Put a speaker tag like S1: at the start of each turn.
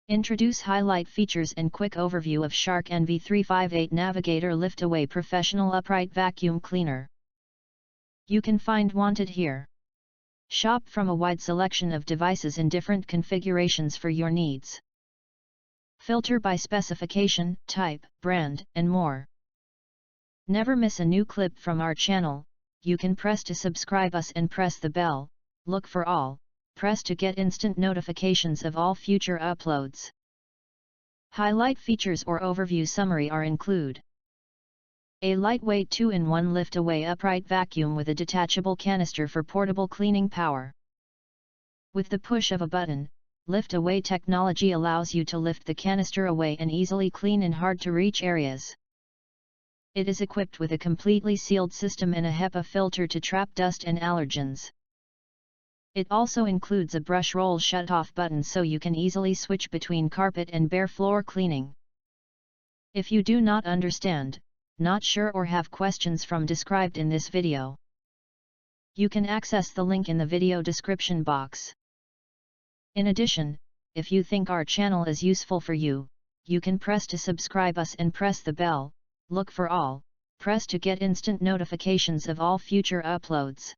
S1: Introduce highlight features and quick overview of Shark NV358 Navigator Lift-Away Professional Upright Vacuum Cleaner. You can find wanted here. Shop from a wide selection of devices in different configurations for your needs. Filter by specification, type, brand, and more. Never miss a new clip from our channel. You can press to subscribe us and press the bell. Look for all. Press to get instant notifications of all future uploads. Highlight features or overview summary are include: a lightweight 2-in-1 lift-away upright vacuum with a detachable canister for portable cleaning power. With the push of a button, lift-away technology allows you to lift the canister away and easily clean in hard-to-reach areas. It is equipped with a completely sealed system and a Hepa filter to trap dust and allergens. It also includes a brush roll shut-off button so you can easily switch between carpet and bare floor cleaning. If you do not understand, not sure or have questions from described in this video, you can access the link in the video description box. In addition, if you think our channel is useful for you, you can press to subscribe us and press the bell. Look for all. Press to get instant notifications of all future uploads.